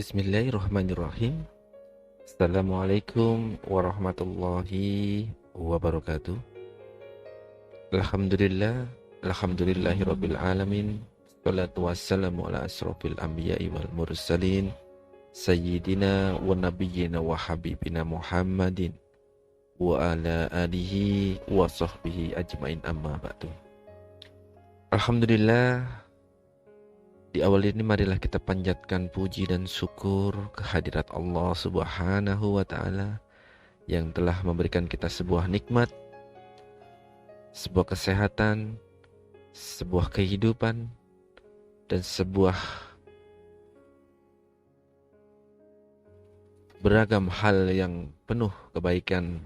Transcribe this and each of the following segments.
Bismillahirrahmanirrahim. Assalamualaikum warahmatullahi wabarakatuh. Alhamdulillah, alhamdulillahirabbil alamin. Wassalatu wassalamu ala asrofil anbiya'i wal mursalin sayyidina wa nabiyyina wa habibina Muhammadin wa ala alihi wa sahbihi ajmain, amma ba'du. Alhamdulillah, di awal ini marilah kita panjatkan puji dan syukur kehadirat Allah Subhanahu wa Ta'ala yang telah memberikan kita sebuah nikmat, sebuah kesehatan, sebuah kehidupan, dan sebuah beragam hal yang penuh kebaikan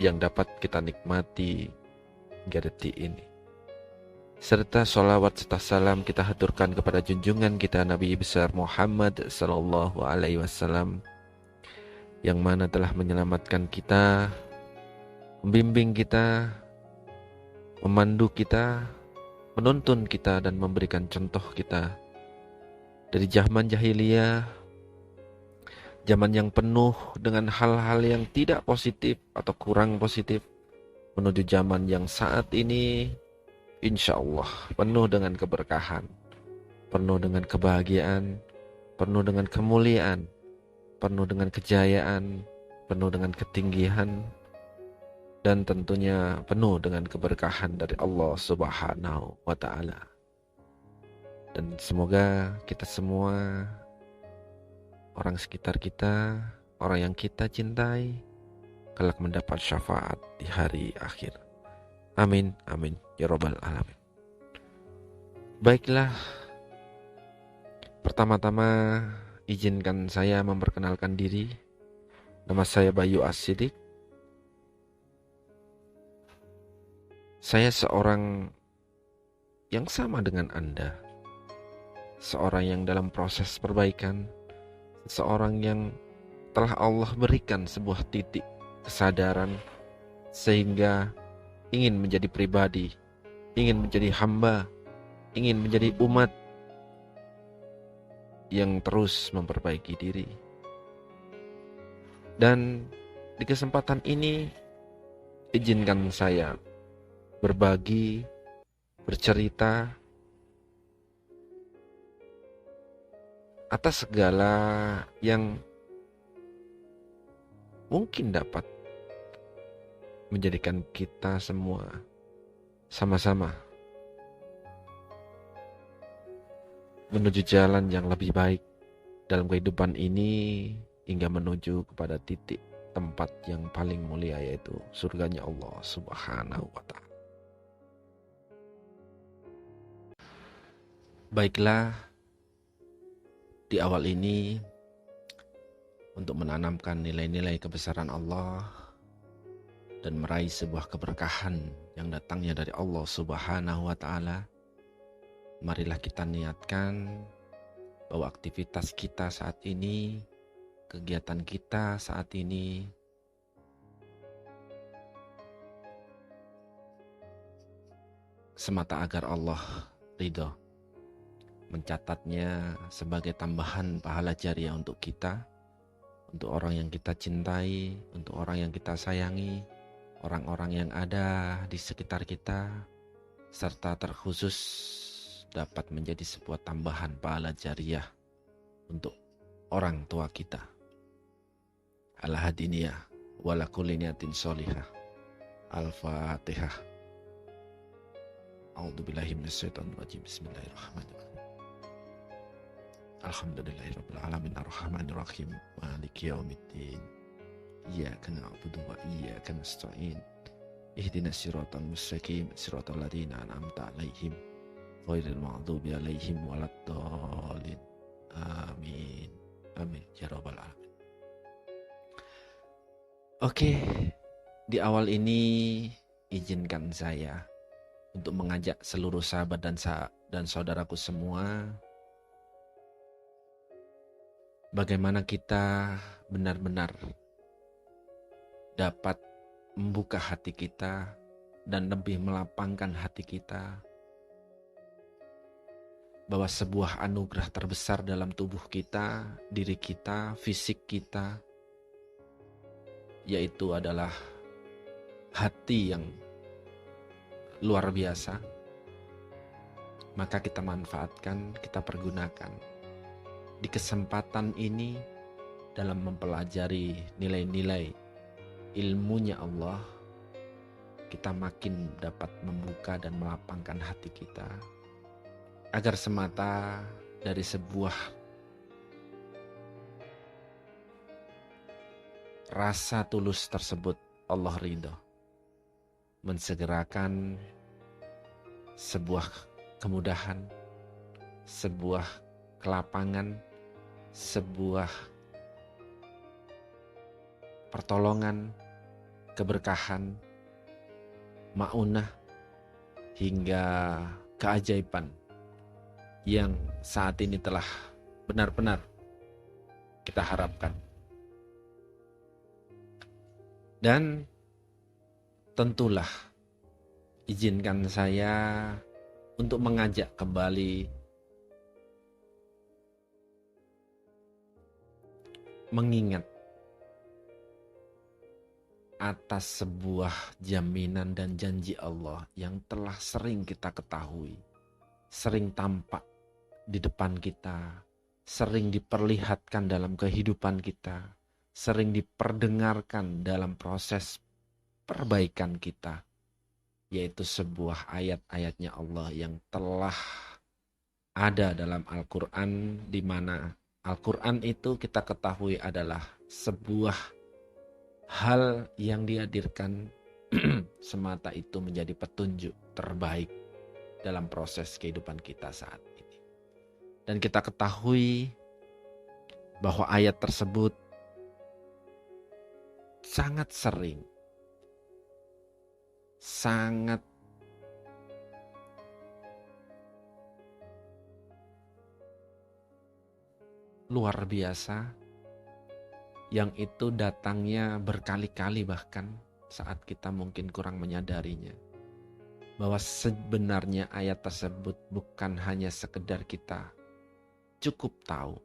yang dapat kita nikmati hingga detik ini. Serta sholawat serta salam kita haturkan kepada junjungan kita Nabi besar Muhammad sallallahu alaihi wasallam, yang mana telah menyelamatkan kita, membimbing kita, memandu kita, menuntun kita, dan memberikan contoh kita dari zaman jahiliyah, zaman yang penuh dengan hal-hal yang tidak positif atau kurang positif, menuju zaman yang saat ini insya Allah penuh dengan keberkahan, penuh dengan kebahagiaan, penuh dengan kemuliaan, penuh dengan kejayaan, penuh dengan ketinggian, dan tentunya penuh dengan keberkahan dari Allah Subhanahu wa Ta'ala. Dan semoga kita semua, orang sekitar kita, orang yang kita cintai, kelak mendapat syafaat di hari akhir. Amin, amin, ya robbal alamin. Baiklah, pertama-tama izinkan saya memperkenalkan diri. Nama saya Bayu As-Siddiq. Saya seorang yang sama dengan Anda, seorang yang dalam proses perbaikan, seorang yang telah Allah berikan sebuah titik kesadaran sehingga ingin menjadi pribadi, ingin menjadi hamba, ingin menjadi umat yang terus memperbaiki diri. Dan di kesempatan ini, izinkan saya berbagi, bercerita atas segala yang mungkin dapat menjadikan kita semua sama-sama menuju jalan yang lebih baik dalam kehidupan ini, hingga menuju kepada titik tempat yang paling mulia, yaitu surganya Allah Subhanahu wa Ta'ala. Baiklah, di awal ini untuk menanamkan nilai-nilai kebesaran Allah dan meraih sebuah keberkahan yang datangnya dari Allah Subhanahu wa Ta'ala, marilah kita niatkan bahwa aktivitas kita saat ini, kegiatan kita saat ini, semata agar Allah ridho, mencatatnya sebagai tambahan pahala jariah untuk kita, untuk orang yang kita cintai, untuk orang yang kita sayangi, orang-orang yang ada di sekitar kita, serta terkhusus dapat menjadi sebuah tambahan pahala jariah untuk orang tua kita. Al-Hadiniyah wala kulli niyatin sholihah. Al-Fatihah. A'udzubillahi minasyaitonir rajim. Bismillahirrahmanirrahim. Alhamdulillahirabbil alamin arrahmanir rahim maliki yaumiddin. Iyyaka na'budu wa iyyaka nasta'in. Ihdinas siratal mustaqim, siratal ladzina an'amta 'alaihim ghairil maghdubi 'alaihim waladdallin. Amin. Amin ya rabbal alamin. Oke, di awal ini izinkan saya untuk mengajak seluruh sahabat dan saudaraku semua, bagaimana kita benar-benar dapat membuka hati kita dan lebih melapangkan hati kita bahwa sebuah anugerah terbesar dalam tubuh kita, diri kita, fisik kita, yaitu adalah hati yang luar biasa. Maka kita manfaatkan, kita pergunakan di kesempatan ini dalam mempelajari nilai-nilai ilmunya Allah. Kita makin dapat membuka dan melapangkan hati kita, agar semata dari sebuah rasa tulus tersebut Allah ridho, mensegerakan sebuah kemudahan, sebuah kelapangan, sebuah pertolongan, keberkahan, maunah, hingga keajaiban yang saat ini telah benar-benar kita harapkan. Dan tentulah izinkan saya untuk mengajak kembali mengingat atas sebuah jaminan dan janji Allah yang telah sering kita ketahui, sering tampak di depan kita, sering diperlihatkan dalam kehidupan kita, sering diperdengarkan dalam proses perbaikan kita, yaitu sebuah ayat-ayatnya Allah yang telah ada dalam Al-Quran, di mana Al-Quran itu kita ketahui adalah sebuah hal yang dihadirkan semata itu menjadi petunjuk terbaik dalam proses kehidupan kita saat ini. Dan kita ketahui bahwa ayat tersebut sangat sering, sangat luar biasa, yang itu datangnya berkali-kali bahkan saat kita mungkin kurang menyadarinya. Bahwa sebenarnya ayat tersebut bukan hanya sekedar kita cukup tahu,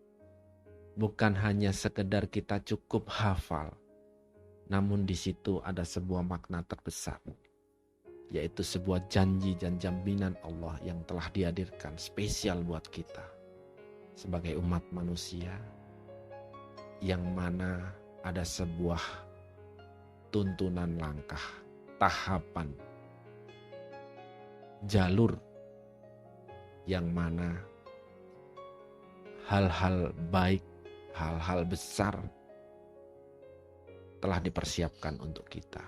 bukan hanya sekedar kita cukup hafal, namun di situ ada sebuah makna terbesar, yaitu sebuah janji dan jaminan Allah yang telah dihadirkan spesial buat kita sebagai umat manusia, yang mana ada sebuah tuntunan langkah, tahapan, jalur yang mana hal-hal baik, hal-hal besar telah dipersiapkan untuk kita.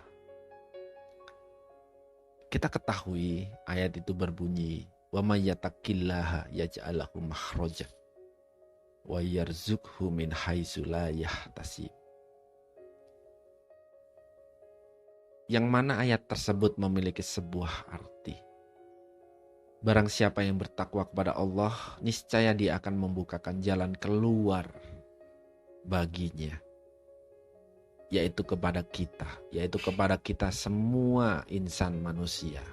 Kita ketahui ayat itu berbunyi, wa may yattaqillaha yaj'al lahu makhraja wa yarzuqhu min haitsu la yahtasib. Yang mana ayat tersebut memiliki sebuah arti. Barang siapa yang bertakwa kepada Allah, niscaya dia akan membukakan jalan keluar baginya, yaitu kepada kita semua insan manusia,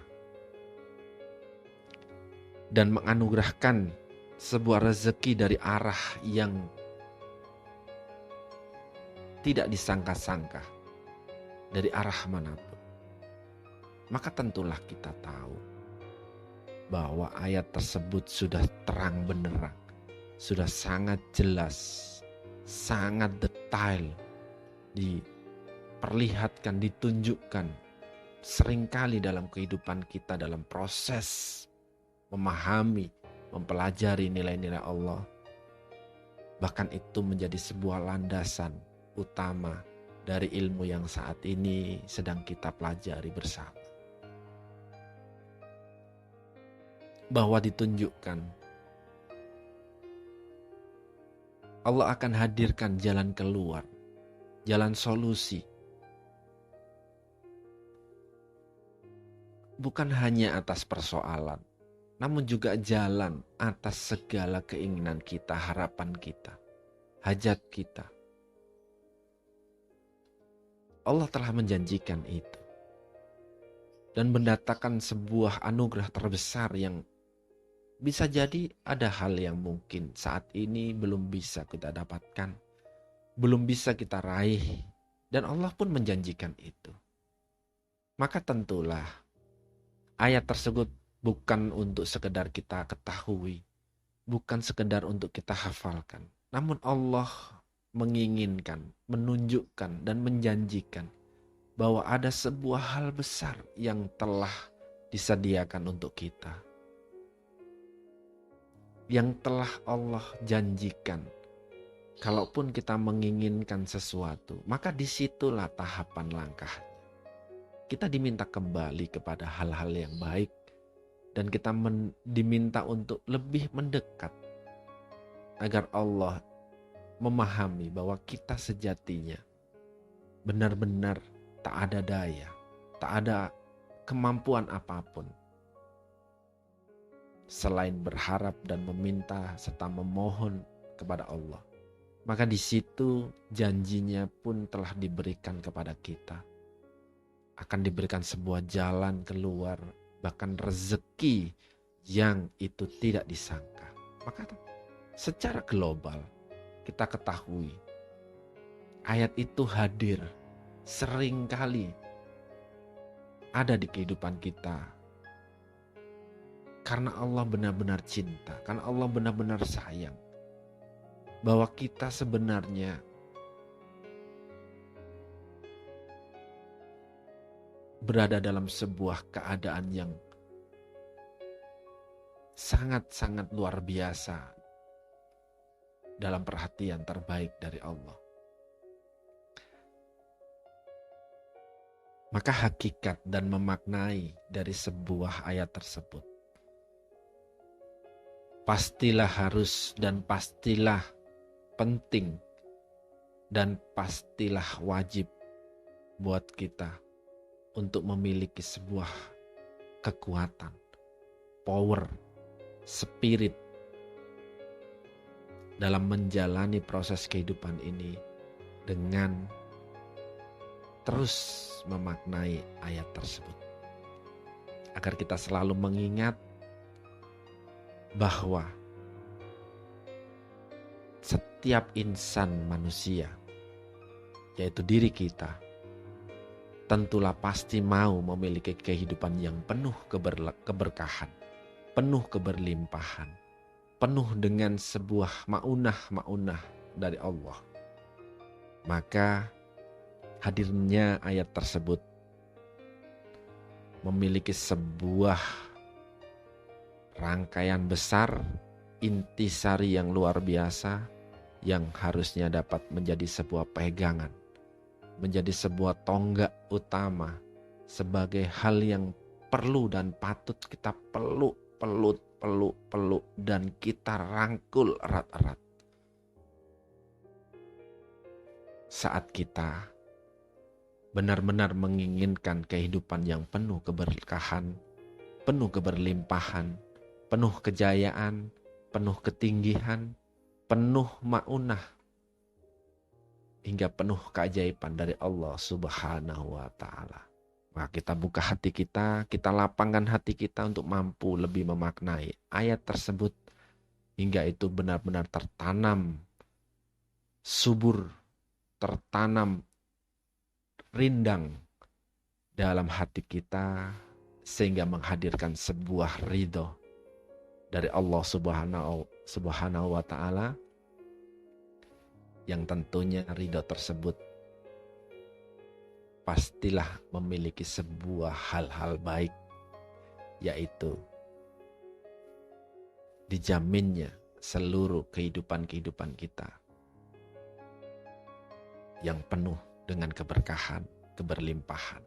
dan menganugerahkan sebuah rezeki dari arah yang tidak disangka-sangka, dari arah manapun. Maka tentulah kita tahu bahwa ayat tersebut sudah terang benderang, sudah sangat jelas, sangat detail diperlihatkan, ditunjukkan seringkali dalam kehidupan kita, dalam proses memahami, mempelajari nilai-nilai Allah. Bahkan itu menjadi sebuah landasan utama dari ilmu yang saat ini sedang kita pelajari bersama. Bahwa ditunjukkan Allah akan hadirkan jalan keluar, jalan solusi. Bukan hanya atas persoalan, namun juga jalan atas segala keinginan kita, harapan kita, hajat kita. Allah telah menjanjikan itu. Dan mendatangkan sebuah anugerah terbesar yang Bisa jadi ada hal yang mungkin saat ini belum bisa kita dapatkan, belum bisa kita raih, dan Allah pun menjanjikan itu. Maka tentulah ayat tersebut bukan untuk sekedar kita ketahui, bukan sekedar untuk kita hafalkan. Namun Allah menginginkan, menunjukkan, dan menjanjikan bahwa ada sebuah hal besar yang telah disediakan untuk kita, yang telah Allah janjikan. Kalaupun kita menginginkan sesuatu, maka disitulah tahapan langkah. Kita diminta kembali kepada hal-hal yang baik, dan kita diminta untuk lebih mendekat agar Allah memahami bahwa kita sejatinya benar-benar tak ada daya, tak ada kemampuan apapun selain berharap dan meminta serta memohon kepada Allah. Maka di situ janjinya pun telah diberikan kepada kita. Akan diberikan sebuah jalan keluar, bahkan rezeki yang itu tidak disangka. Maka secara global kita ketahui ayat itu hadir seringkali ada di kehidupan kita. Karena Allah benar-benar cinta, karena Allah benar-benar sayang. Bahwa kita sebenarnya berada dalam sebuah keadaan yang sangat-sangat luar biasa dalam perhatian terbaik dari Allah. Maka hakikat dan memaknai dari sebuah ayat tersebut pastilah harus dan pastilah penting dan pastilah wajib buat kita untuk memiliki sebuah kekuatan, power, spirit dalam menjalani proses kehidupan ini dengan terus memaknai ayat tersebut. Agar kita selalu mengingat bahwa setiap insan manusia, yaitu diri kita, tentulah pasti mau memiliki kehidupan yang penuh keberkahan, penuh keberlimpahan, penuh dengan sebuah maunah dari Allah. Maka hadirnya ayat tersebut memiliki sebuah rangkaian besar, intisari yang luar biasa, yang harusnya dapat menjadi sebuah pegangan, menjadi sebuah tonggak utama, sebagai hal yang perlu dan patut kita peluk, dan kita rangkul erat-erat. Saat kita benar-benar menginginkan kehidupan yang penuh keberkahan, penuh keberlimpahan, penuh kejayaan, penuh ketinggihan, penuh maunah, hingga penuh keajaiban dari Allah Subhanahu wa ta'ala. Maka kita buka hati kita lapangkan hati kita untuk mampu lebih memaknai ayat tersebut hingga itu benar-benar tertanam, subur, tertanam, rindang dalam hati kita sehingga menghadirkan sebuah ridho dari Allah Subhanahu wa ta'ala, yang tentunya ridho tersebut pastilah memiliki sebuah hal-hal baik, yaitu dijaminnya seluruh kehidupan kita yang penuh dengan keberkahan, keberlimpahan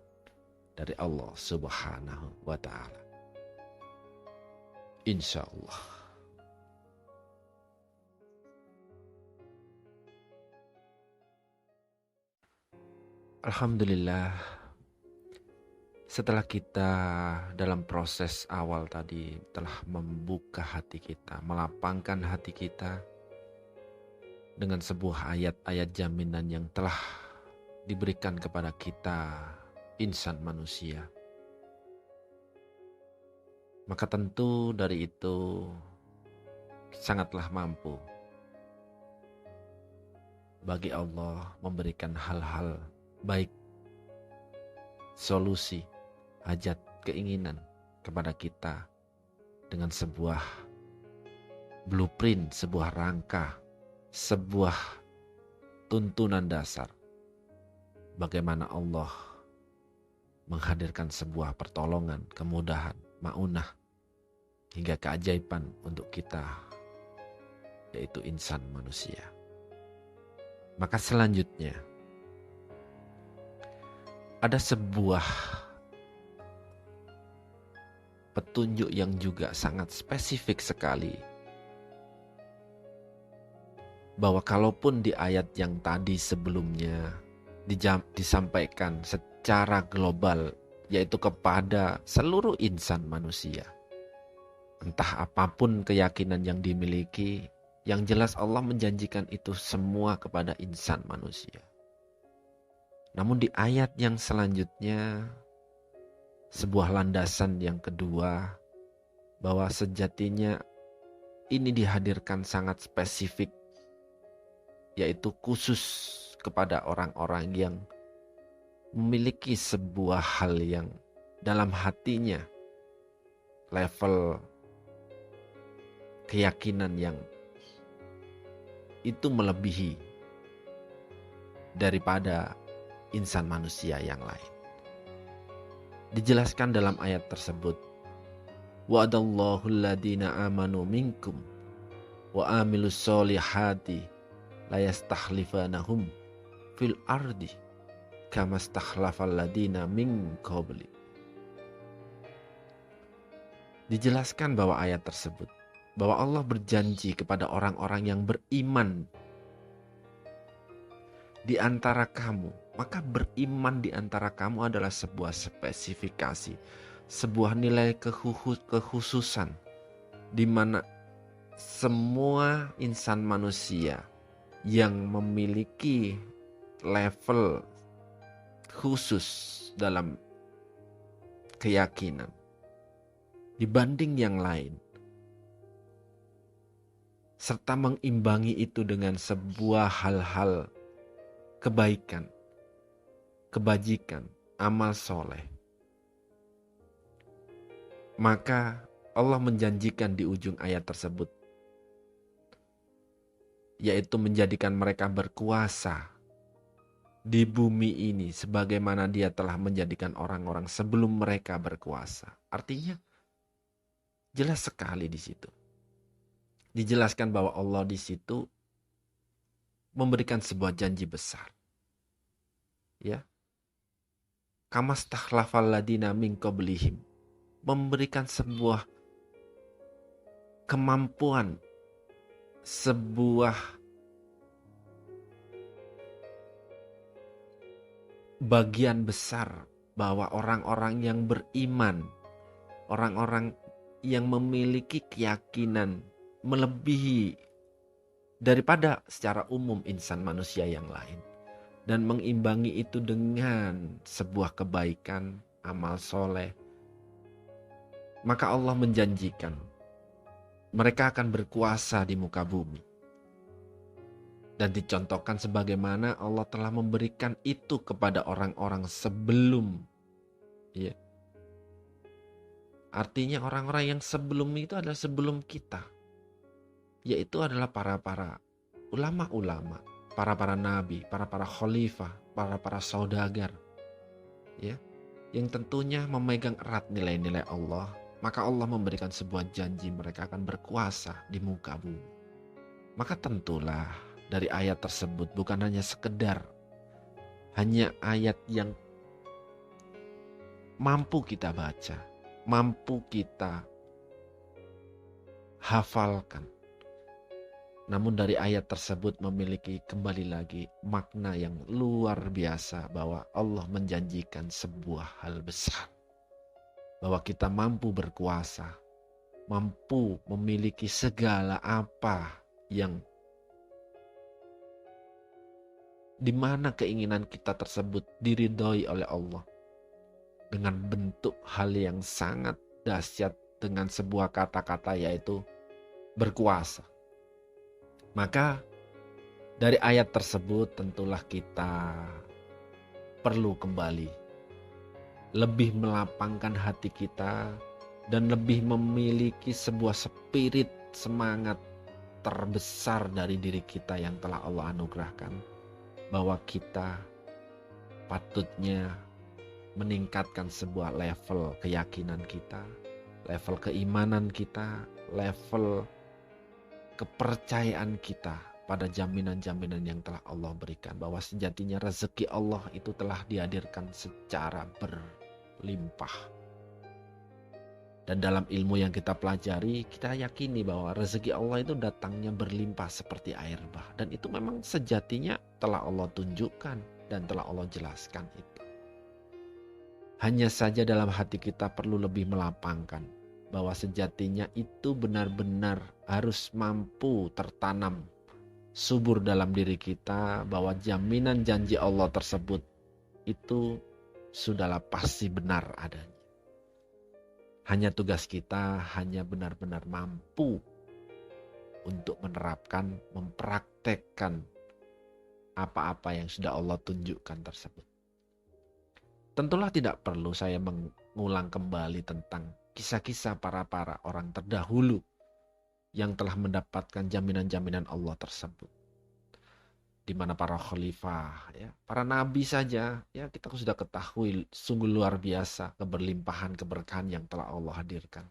dari Allah Subhanahu wa ta'ala. Insya Allah. Alhamdulillah, setelah kita dalam proses awal tadi telah membuka hati kita, melapangkan hati kita dengan sebuah ayat-ayat jaminan yang telah diberikan kepada kita, insan manusia. maka tentu dari itu sangatlah mampu bagi Allah memberikan hal-hal baik, solusi, hajat, keinginan kepada kita dengan sebuah blueprint, sebuah rangka, sebuah tuntunan dasar. Bagaimana Allah menghadirkan sebuah pertolongan, kemudahan, maunah, hingga keajaiban untuk kita, yaitu insan manusia. Maka selanjutnya, ada sebuah petunjuk yang juga sangat spesifik sekali, bahwa kalaupun di ayat yang tadi sebelumnya disampaikan secara global, yaitu kepada seluruh insan manusia, entah apapun keyakinan yang dimiliki, yang jelas Allah menjanjikan itu semua kepada insan manusia. Namun di ayat yang selanjutnya, sebuah landasan yang kedua, bahwa sejatinya ini dihadirkan sangat spesifik, yaitu khusus kepada orang-orang yang memiliki sebuah hal yang dalam hatinya, level keyakinan yang itu melebihi daripada insan manusia yang lain. Dijelaskan dalam ayat tersebut, wa'adallahu alladhina amanu minkum wa amilus solihati layastakhlifanahum fil ardi kama stakhlafal ladina min qabli. Dijelaskan bahwa ayat tersebut, bahwa Allah berjanji kepada orang-orang yang beriman di antara kamu. Maka beriman di antara kamu adalah sebuah spesifikasi, sebuah nilai kekhususan, di mana semua insan manusia yang memiliki level khusus dalam keyakinan dibanding yang lain, serta mengimbangi itu dengan sebuah hal-hal kebaikan, kebajikan, amal soleh. Maka Allah menjanjikan di ujung ayat tersebut, yaitu menjadikan mereka berkuasa di bumi ini sebagaimana Dia telah menjadikan orang-orang sebelum mereka berkuasa. Artinya jelas sekali di situ. Dijelaskan bahwa Allah di situ memberikan sebuah janji besar. Ya. Kama stakhlafal ladina min qablihim, memberikan sebuah kemampuan, sebuah bagian besar bahwa orang-orang yang beriman, orang-orang yang memiliki keyakinan melebihi daripada secara umum insan manusia yang lain, dan mengimbangi itu dengan sebuah kebaikan, amal soleh, maka Allah menjanjikan mereka akan berkuasa di muka bumi. Dan dicontohkan sebagaimana Allah telah memberikan itu kepada orang-orang sebelum. Ya. Artinya orang-orang yang sebelum itu adalah sebelum kita. Yaitu adalah para ulama-ulama, para nabi, para khalifah, para saudagar. Ya. Yang tentunya memegang erat nilai-nilai Allah. Maka Allah memberikan sebuah janji mereka akan berkuasa di muka bumi. Maka tentulah dari ayat tersebut bukan hanya sekedar hanya ayat yang mampu kita baca, mampu kita hafalkan. Namun dari ayat tersebut memiliki kembali lagi makna yang luar biasa, bahwa Allah menjanjikan sebuah hal besar. Bahwa kita mampu berkuasa, mampu memiliki segala apa yang di mana keinginan kita tersebut diridhoi oleh Allah dengan bentuk hal yang sangat dahsyat dengan sebuah kata-kata yaitu berkuasa. Maka dari ayat tersebut tentulah kita perlu kembali lebih melapangkan hati kita dan lebih memiliki sebuah spirit semangat terbesar dari diri kita yang telah Allah anugerahkan, bahwa kita patutnya meningkatkan sebuah level keyakinan kita, level keimanan kita, level kepercayaan kita pada jaminan-jaminan yang telah Allah berikan, bahwa sejatinya rezeki Allah itu telah dihadirkan secara berlimpah. Dan dalam ilmu yang kita pelajari, kita yakini bahwa rezeki Allah itu datangnya berlimpah seperti air bah. Dan itu memang sejatinya telah Allah tunjukkan dan telah Allah jelaskan itu. Hanya saja dalam hati kita perlu lebih melapangkan bahwa sejatinya itu benar-benar harus mampu tertanam subur dalam diri kita, bahwa jaminan janji Allah tersebut itu sudahlah pasti benar adanya. Hanya tugas kita hanya benar-benar mampu untuk menerapkan, mempraktekkan apa-apa yang sudah Allah tunjukkan tersebut. Tentulah tidak perlu saya mengulang kembali tentang kisah-kisah para orang terdahulu yang telah mendapatkan jaminan-jaminan Allah tersebut. Di mana para khalifah, ya, para nabi saja, ya kita sudah ketahui sungguh luar biasa keberlimpahan keberkahan yang telah Allah hadirkan.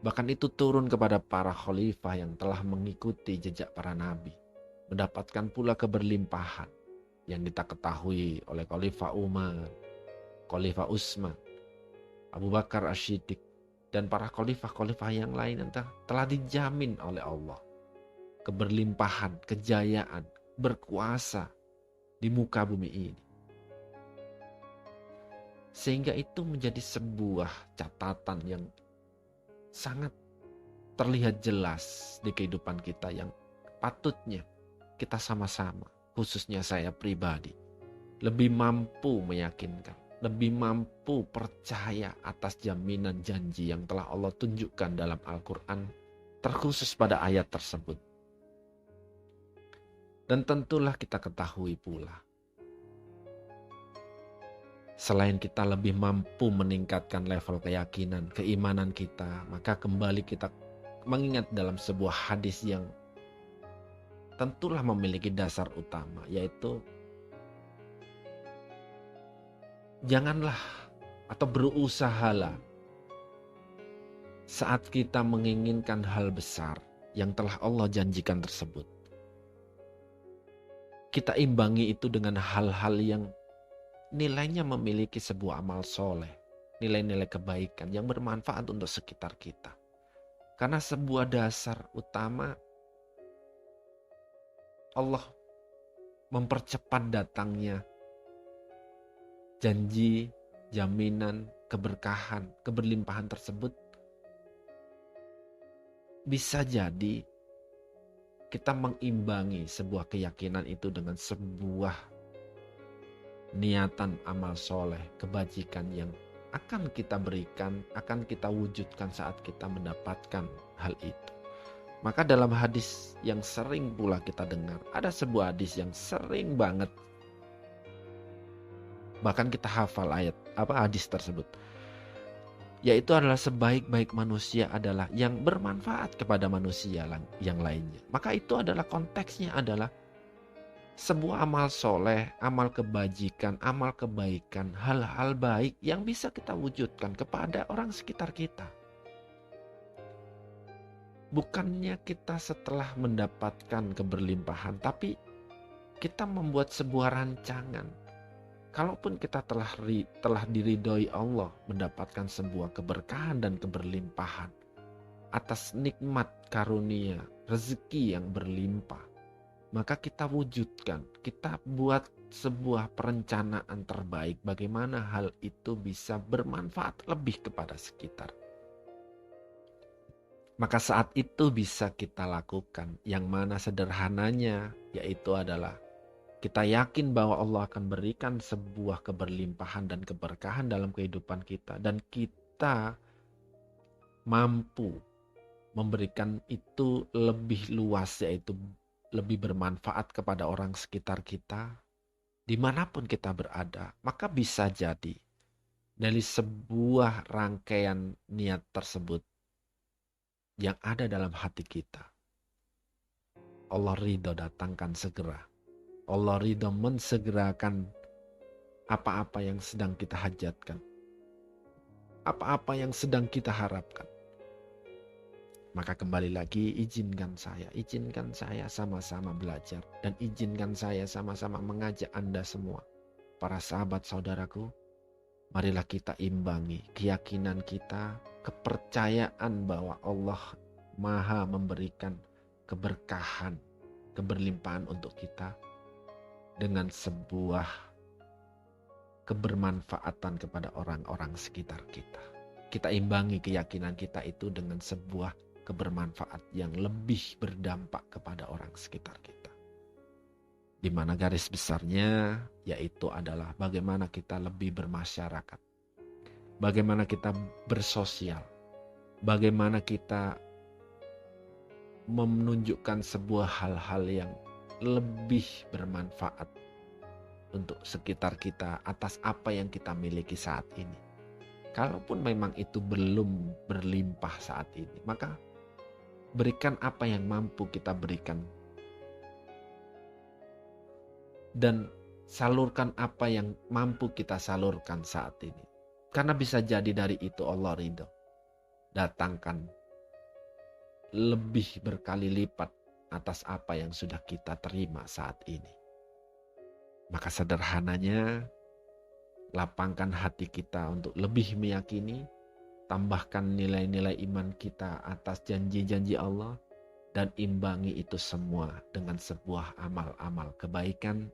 Bahkan itu turun kepada para khalifah yang telah mengikuti jejak para nabi, mendapatkan pula keberlimpahan yang kita ketahui oleh Khalifah Umar, Khalifah Utsman, Abu Bakar As-Siddiq, dan para khalifah-khalifah yang lain yang telah dijamin oleh Allah keberlimpahan, kejayaan, berkuasa di muka bumi ini. Sehingga itu menjadi sebuah catatan yang sangat terlihat jelas di kehidupan kita, yang patutnya kita sama-sama, khususnya saya pribadi, lebih mampu meyakinkan, lebih mampu percaya atas jaminan janji yang telah Allah tunjukkan dalam Al-Quran, terkhusus pada ayat tersebut. Dan tentulah kita ketahui pula, selain kita lebih mampu meningkatkan level keyakinan, keimanan kita, maka kembali kita mengingat dalam sebuah hadis yang tentulah memiliki dasar utama, yaitu janganlah atau berusahalah saat kita menginginkan hal besar yang telah Allah janjikan tersebut, kita imbangi itu dengan hal-hal yang nilainya memiliki sebuah amal soleh, nilai-nilai kebaikan yang bermanfaat untuk sekitar kita. Karena sebuah dasar utama, Allah mempercepat datangnya janji, jaminan, keberkahan, keberlimpahan tersebut. Bisa jadi kita mengimbangi sebuah keyakinan itu dengan sebuah niatan amal soleh, kebajikan yang akan kita berikan, akan kita wujudkan saat kita mendapatkan hal itu. Maka dalam hadis yang sering pula kita dengar, ada sebuah hadis yang sering banget, bahkan kita hafal hadis tersebut, yaitu adalah sebaik-baik manusia adalah yang bermanfaat kepada manusia yang lainnya. Maka itu adalah konteksnya adalah sebuah amal soleh, amal kebajikan, amal kebaikan, hal-hal baik yang bisa kita wujudkan kepada orang sekitar kita. Bukannya kita setelah mendapatkan keberlimpahan, tapi kita membuat sebuah rancangan. Kalaupun kita telah diridhoi Allah mendapatkan sebuah keberkahan dan keberlimpahan atas nikmat karunia rezeki yang berlimpah, maka kita wujudkan, kita buat sebuah perencanaan terbaik bagaimana hal itu bisa bermanfaat lebih kepada sekitar. Maka saat itu bisa kita lakukan, yang mana sederhananya yaitu adalah kita yakin bahwa Allah akan berikan sebuah keberlimpahan dan keberkahan dalam kehidupan kita. Dan kita mampu memberikan itu lebih luas, yaitu lebih bermanfaat kepada orang sekitar kita, dimanapun kita berada, maka bisa jadi dari sebuah rangkaian niat tersebut yang ada dalam hati kita, Allah ridho datangkan segera. Allah ridho mensegerakan apa-apa yang sedang kita hajatkan, apa-apa yang sedang kita harapkan. Maka kembali lagi, izinkan saya sama-sama belajar. Dan izinkan saya sama-sama mengajak Anda semua, para sahabat saudaraku, marilah kita imbangi keyakinan kita, kepercayaan bahwa Allah Maha memberikan keberkahan, keberlimpahan untuk kita dengan sebuah kebermanfaatan kepada orang-orang sekitar kita. Kita imbangi keyakinan kita itu dengan sebuah kebermanfaat yang lebih berdampak kepada orang sekitar kita. Di mana garis besarnya yaitu adalah bagaimana kita lebih bermasyarakat, bagaimana kita bersosial, bagaimana kita menunjukkan sebuah hal-hal yang lebih bermanfaat untuk sekitar kita atas apa yang kita miliki saat ini. Kalaupun memang itu belum berlimpah saat ini, maka berikan apa yang mampu kita berikan. Dan salurkan apa yang mampu kita salurkan saat ini. Karena bisa jadi dari itu Allah ridho. Datangkan lebih berkali lipat atas apa yang sudah kita terima saat ini. Maka sederhananya, lapangkan hati kita untuk lebih meyakini, tambahkan nilai-nilai iman kita atas janji-janji Allah, dan imbangi itu semua dengan sebuah amal-amal kebaikan,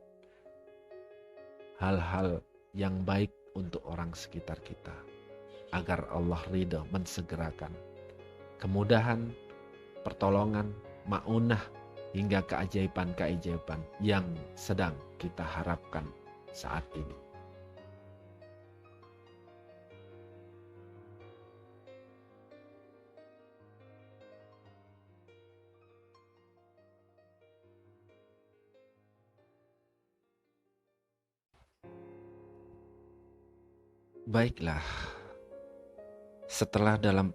hal-hal yang baik untuk orang sekitar kita, agar Allah ridho mensegerakan kemudahan, pertolongan, ma'unah, hingga keajaiban-keajaiban yang sedang kita harapkan saat ini. Baiklah, setelah dalam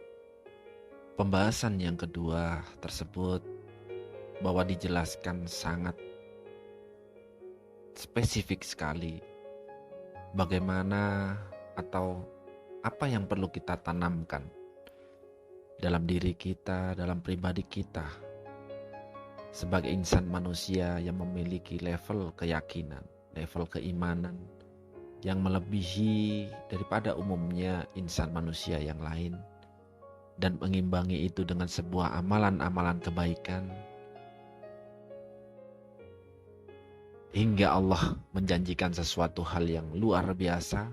pembahasan yang kedua tersebut bahwa dijelaskan sangat spesifik sekali bagaimana atau apa yang perlu kita tanamkan dalam diri kita, dalam pribadi kita sebagai insan manusia yang memiliki level keyakinan, level keimanan yang melebihi daripada umumnya insan manusia yang lain, dan mengimbangi itu dengan sebuah amalan-amalan kebaikan hingga Allah menjanjikan sesuatu hal yang luar biasa,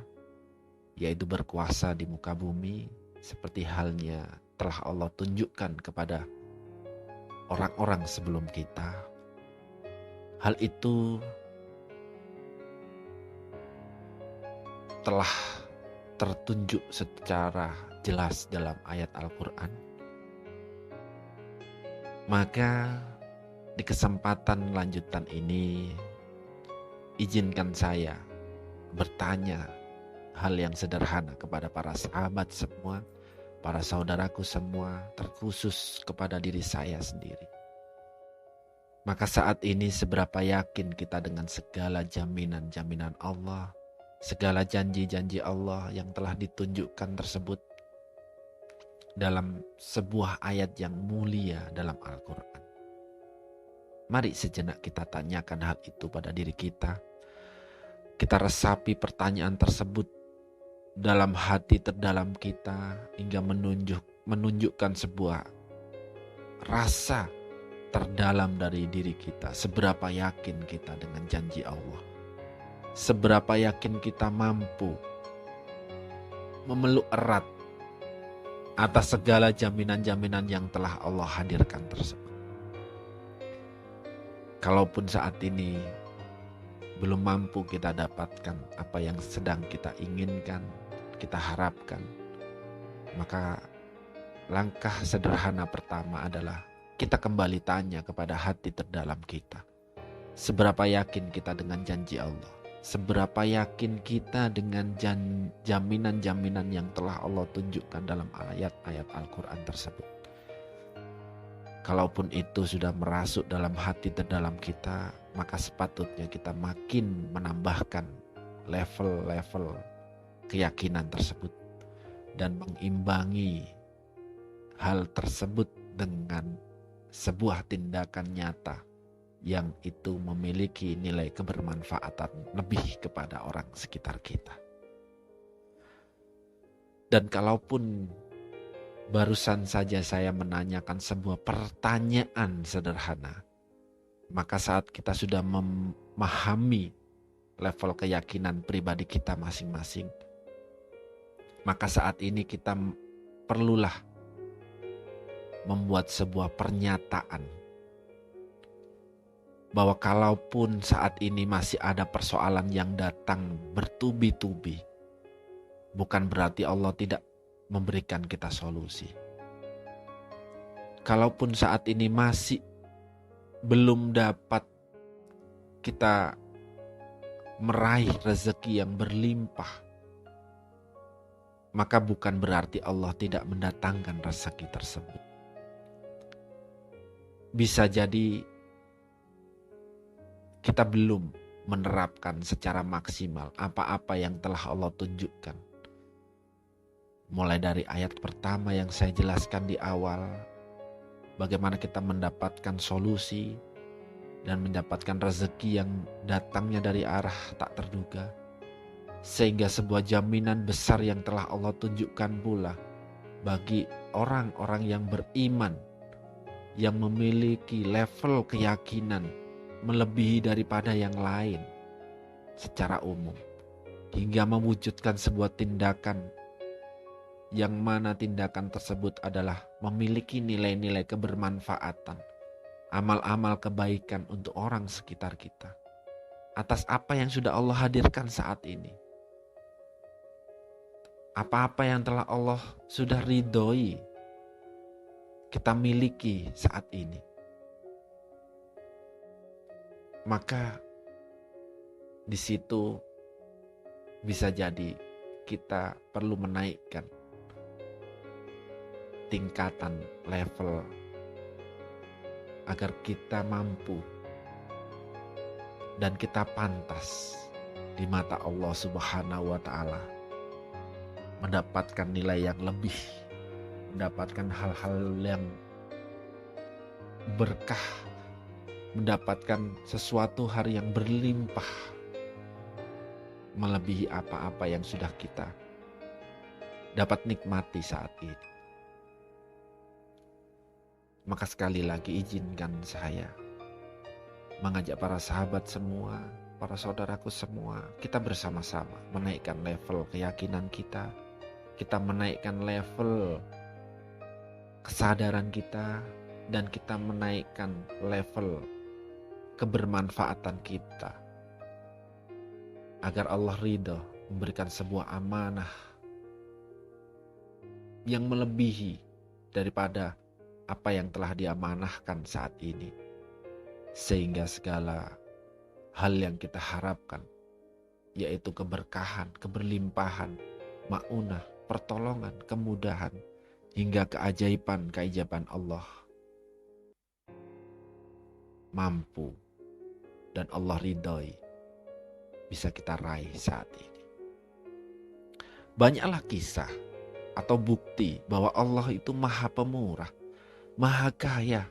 yaitu berkuasa di muka bumi, seperti halnya telah Allah tunjukkan kepada orang-orang sebelum kita. Hal itu telah tertunjuk secara jelas dalam ayat Al-Quran. Maka di kesempatan lanjutan ini, izinkan saya bertanya hal yang sederhana kepada para sahabat semua, para saudaraku semua, terkhusus kepada diri saya sendiri. Maka saat ini seberapa yakin kita dengan segala jaminan-jaminan Allah, segala janji-janji Allah yang telah ditunjukkan tersebut dalam sebuah ayat yang mulia dalam Al-Quran. Mari sejenak kita tanyakan hal itu pada diri kita. Kita resapi pertanyaan tersebut dalam hati terdalam kita hingga menunjukkan sebuah rasa terdalam dari diri kita. Seberapa yakin kita dengan janji Allah. Seberapa yakin kita mampu memeluk erat atas segala jaminan-jaminan yang telah Allah hadirkan tersebut. Kalaupun saat ini belum mampu kita dapatkan apa yang sedang kita inginkan, kita harapkan, maka langkah sederhana pertama adalah kita kembali tanya kepada hati terdalam kita. Seberapa yakin kita dengan janji Allah? Seberapa yakin kita dengan jaminan-jaminan yang telah Allah tunjukkan dalam ayat-ayat Al-Quran tersebut? Kalaupun itu sudah merasuk dalam hati terdalam kita, maka sepatutnya kita makin menambahkan level-level keyakinan tersebut dan mengimbangi hal tersebut dengan sebuah tindakan nyata yang itu memiliki nilai kebermanfaatan lebih kepada orang sekitar kita. Dan kalaupun barusan saja saya menanyakan sebuah pertanyaan sederhana, maka saat kita sudah memahami level keyakinan pribadi kita masing-masing, maka saat ini kita perlulah membuat sebuah pernyataan bahwa kalaupun saat ini masih ada persoalan yang datang bertubi-tubi, bukan berarti Allah tidak memberikan kita solusi. Kalaupun saat ini masih belum dapat kita meraih rezeki yang berlimpah, maka bukan berarti Allah tidak mendatangkan rezeki tersebut. Bisa jadi kita belum menerapkan secara maksimal apa-apa yang telah Allah tunjukkan. Mulai dari ayat pertama yang saya jelaskan di awal, bagaimana kita mendapatkan solusi dan mendapatkan rezeki yang datangnya dari arah tak terduga, sehingga sebuah jaminan besar yang telah Allah tunjukkan pula bagi orang-orang yang beriman, yang memiliki level keyakinan melebihi daripada yang lain secara umum, hingga mewujudkan sebuah tindakan yang mana tindakan tersebut adalah memiliki nilai-nilai kebermanfaatan, amal-amal kebaikan untuk orang sekitar kita atas apa yang sudah Allah hadirkan saat ini. Apa-apa yang telah Allah sudah ridhoi kita miliki saat ini. Maka di situ bisa jadi kita perlu menaikkan tingkatan level agar kita mampu dan kita pantas di mata Allah Subhanahu wa Ta'ala mendapatkan nilai yang lebih, mendapatkan hal-hal yang berkah, mendapatkan sesuatu hari yang berlimpah melebihi apa-apa yang sudah kita dapat nikmati saat ini. Maka sekali lagi izinkan saya mengajak para sahabat semua, para saudaraku semua, kita bersama-sama menaikkan level keyakinan kita, kita menaikkan level kesadaran kita, dan kita menaikkan level kebermanfaatan kita agar Allah ridho memberikan sebuah amanah yang melebihi daripada apa yang telah diamanahkan saat ini, sehingga segala hal yang kita harapkan, yaitu keberkahan, keberlimpahan, maunah, pertolongan, kemudahan, hingga keajaiban Allah mampu dan Allah ridhoi, bisa kita raih saat ini. Banyaklah kisah atau bukti bahwa Allah itu maha pemurah, maha kaya,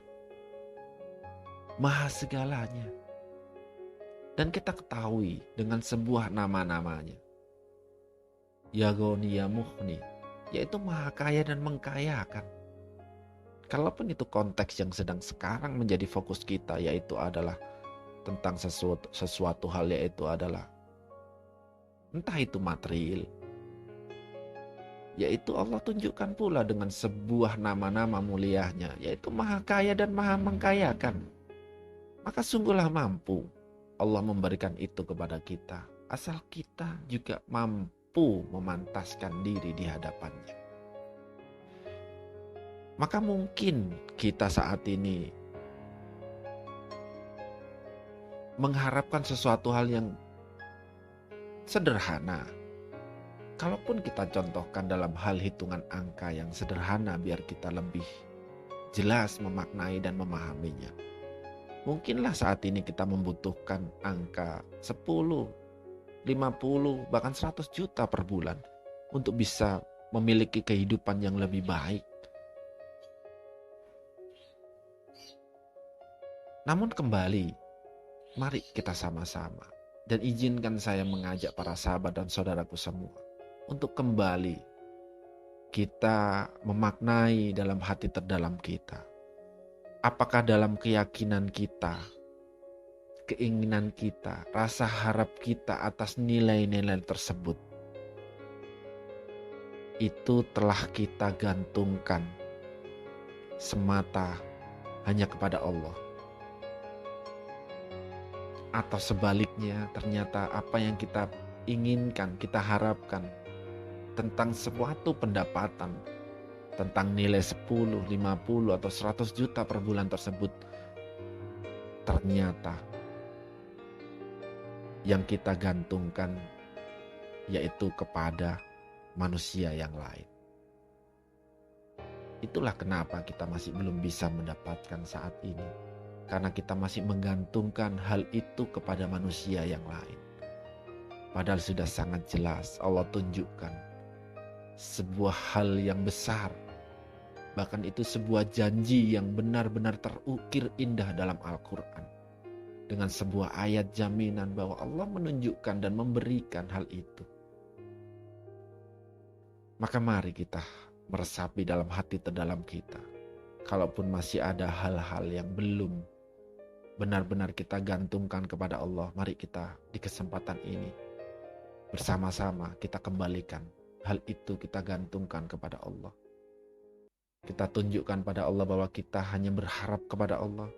maha segalanya. Dan kita ketahui dengan sebuah nama-namanya, Ya Ghani, Ya Mughni, yaitu maha kaya dan mengkayakan. Kalaupun itu konteks yang sedang sekarang menjadi fokus kita, yaitu adalah tentang sesuatu hal, yaitu adalah entah itu material, yaitu Allah tunjukkan pula dengan sebuah nama-nama mulianya, yaitu maha kaya dan maha mengkayakan. Maka sungguhlah mampu Allah memberikan itu kepada kita, asal kita juga mampu memantaskan diri di hadapannya. Maka mungkin kita saat ini mengharapkan sesuatu hal yang sederhana. Kalaupun kita contohkan dalam hal hitungan angka yang sederhana biar kita lebih jelas memaknai dan memahaminya. Mungkinlah saat ini kita membutuhkan angka 10, 50, bahkan 100 juta per bulan untuk bisa memiliki kehidupan yang lebih baik. Namun kembali, mari kita sama-sama, dan izinkan saya mengajak para sahabat dan saudaraku semua untuk kembali kita memaknai dalam hati terdalam kita. Apakah dalam keyakinan kita, keinginan kita, rasa harap kita atas nilai-nilai tersebut itu telah kita gantungkan semata hanya kepada Allah? Atau sebaliknya, ternyata apa yang kita inginkan, kita harapkan tentang suatu pendapatan, tentang nilai 10, 50, atau 100 juta per bulan tersebut, ternyata yang kita gantungkan yaitu kepada manusia yang lain. Itulah kenapa kita masih belum bisa mendapatkan saat ini, karena kita masih menggantungkan hal itu kepada manusia yang lain. Padahal sudah sangat jelas Allah tunjukkan sebuah hal yang besar, bahkan itu sebuah janji yang benar-benar terukir indah dalam Al-Quran, dengan sebuah ayat jaminan bahwa Allah menunjukkan dan memberikan hal itu. Maka mari kita meresapi dalam hati terdalam kita, kalaupun masih ada hal-hal yang belum benar-benar kita gantungkan kepada Allah, mari kita di kesempatan ini bersama-sama kita kembalikan hal itu, kita gantungkan kepada Allah. Kita tunjukkan pada Allah bahwa kita hanya berharap kepada Allah,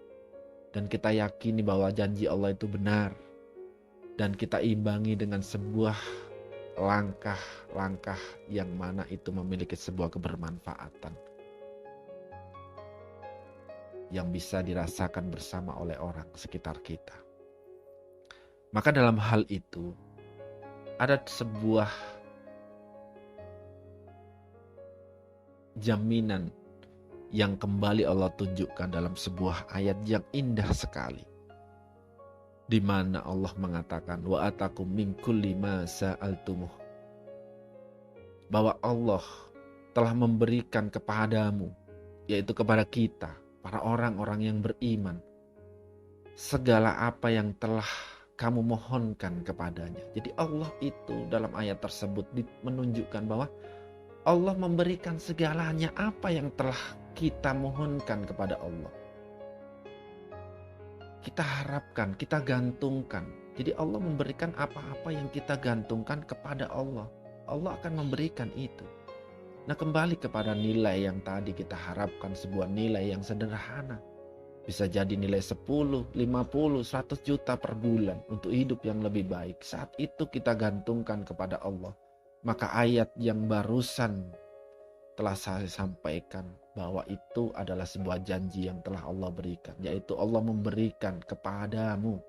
dan kita yakini bahwa janji Allah itu benar, dan kita imbangi dengan sebuah langkah-langkah yang mana itu memiliki sebuah kebermanfaatan yang bisa dirasakan bersama oleh orang sekitar kita. Maka dalam hal itu ada sebuah jaminan yang kembali Allah tunjukkan dalam sebuah ayat yang indah sekali, di mana Allah mengatakan wa atakum min kulli ma sa'altumuh, bahwa Allah telah memberikan kepadamu, yaitu kepada kita, para orang-orang yang beriman, segala apa yang telah kamu mohonkan kepadanya. Jadi Allah itu dalam ayat tersebut menunjukkan bahwa Allah memberikan segalanya apa yang telah kita mohonkan kepada Allah. Kita harapkan, kita gantungkan. Jadi Allah memberikan apa-apa yang kita gantungkan kepada Allah. Allah akan memberikan itu. Nah, kembali kepada nilai yang tadi kita harapkan, sebuah nilai yang sederhana. Bisa jadi nilai 10, 50, 100 juta per bulan untuk hidup yang lebih baik. Saat itu kita gantungkan kepada Allah. Maka ayat yang barusan telah saya sampaikan bahwa itu adalah sebuah janji yang telah Allah berikan, yaitu Allah memberikan kepadamu,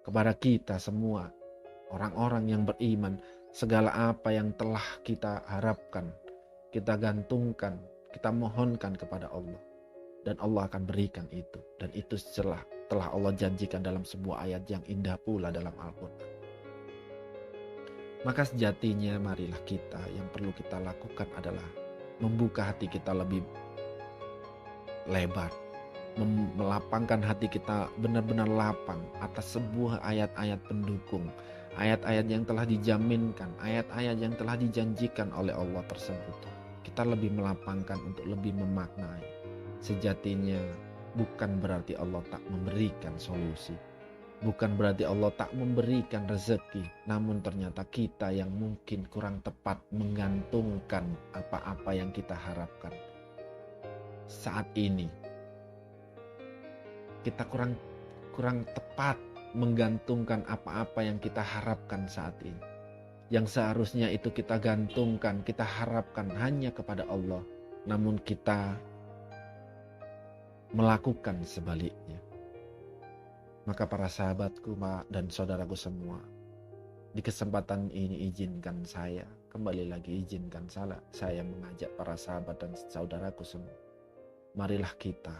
kepada kita semua, orang-orang yang beriman, segala apa yang telah kita harapkan, kita gantungkan, kita mohonkan kepada Allah, dan Allah akan berikan itu. Dan itu telah Allah janjikan dalam sebuah ayat yang indah pula dalam Al-Quran. Maka sejatinya marilah kita, yang perlu kita lakukan adalah membuka hati kita lebih lebar, melapangkan hati kita benar-benar lapang atas sebuah ayat-ayat pendukung, ayat-ayat yang telah dijaminkan, ayat-ayat yang telah dijanjikan oleh Allah tersebut. Kita lebih melapangkan untuk lebih memaknai. Sejatinya bukan berarti Allah tak memberikan solusi, bukan berarti Allah tak memberikan rezeki, namun ternyata kita yang mungkin kurang tepat menggantungkan apa-apa yang kita harapkan. Saat ini kita kurang tepat menggantungkan apa-apa yang kita harapkan saat ini. Yang seharusnya itu kita gantungkan, kita harapkan hanya kepada Allah. Namun kita melakukan sebaliknya. Maka para sahabatku dan saudaraku semua, di kesempatan ini izinkan saya, kembali lagi izinkan saya mengajak para sahabat dan saudaraku semua. Marilah kita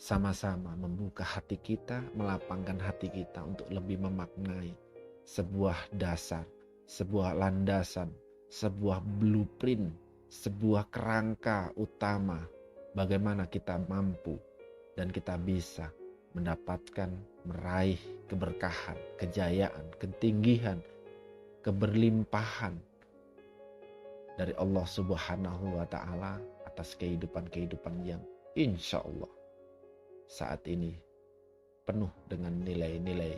sama-sama membuka hati kita, melapangkan hati kita untuk lebih memaknai sebuah dasar, sebuah landasan, sebuah blueprint, sebuah kerangka utama bagaimana kita mampu dan kita bisa mendapatkan, meraih keberkahan, kejayaan, ketinggian, keberlimpahan dari Allah Subhanahu wa Ta'ala atas kehidupan-kehidupan yang insya Allah saat ini penuh dengan nilai-nilai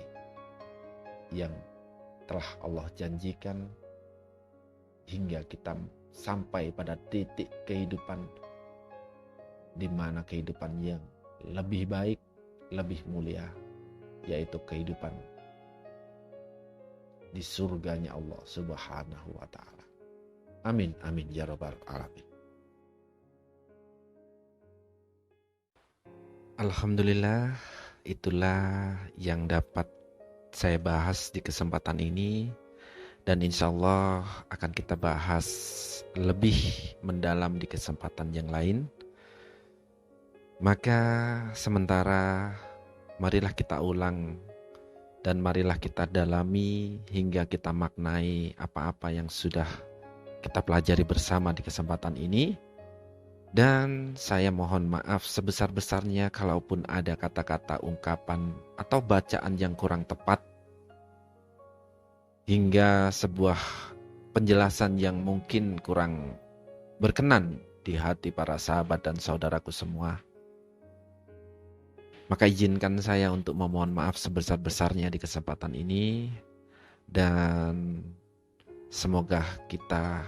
yang telah Allah janjikan hingga kita sampai pada titik kehidupan di mana kehidupan yang lebih baik, lebih mulia, yaitu kehidupan di surganya Allah Subhanahu wa Ta'ala. Amin, amin ya rabbal alamin. Alhamdulillah, itulah yang dapat saya bahas di kesempatan ini, dan insya Allah akan kita bahas lebih mendalam di kesempatan yang lain. Maka sementara marilah kita ulang dan marilah kita dalami hingga kita maknai apa-apa yang sudah kita pelajari bersama di kesempatan ini. Dan saya mohon maaf sebesar-besarnya kalaupun ada kata-kata, ungkapan atau bacaan yang kurang tepat hingga sebuah penjelasan yang mungkin kurang berkenan di hati para sahabat dan saudaraku semua. Maka izinkan saya untuk memohon maaf sebesar-besarnya di kesempatan ini, dan semoga kita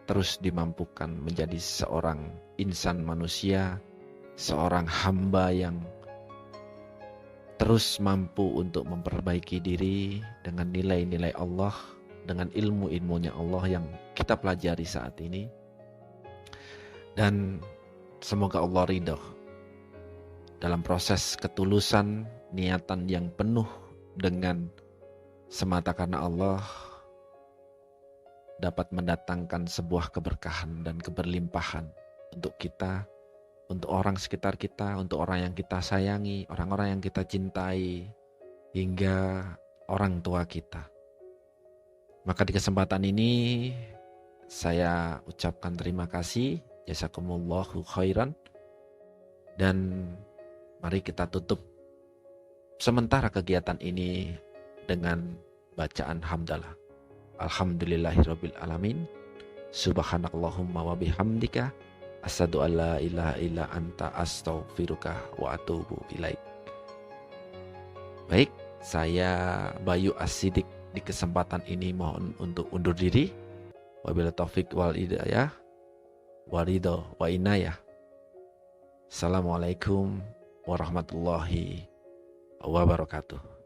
terus dimampukan menjadi seorang insan manusia, seorang hamba yang terus mampu untuk memperbaiki diri dengan nilai-nilai Allah, dengan ilmu-ilmunya Allah yang kita pelajari saat ini. Dan semoga Allah ridho dalam proses ketulusan, niatan yang penuh dengan semata karena Allah, dapat mendatangkan sebuah keberkahan dan keberlimpahan untuk kita, untuk orang sekitar kita, untuk orang yang kita sayangi, orang-orang yang kita cintai, hingga orang tua kita. Maka di kesempatan ini saya ucapkan terima kasih, jazakumullahu khairan, dan mari kita tutup sementara kegiatan ini dengan bacaan hamdalah. Alhamdulillahirabbil alamin. Subhanakallahumma wa bihamdika asyhadu an la ilaha illa anta astaghfiruka wa atubu ilaik. Baik, saya Bayu As-Siddiq di kesempatan ini mohon untuk undur diri. Wabillahi taufik wal hidayah, waridho wa inayah. Assalamualaikum warahmatullahi wabarakatuh.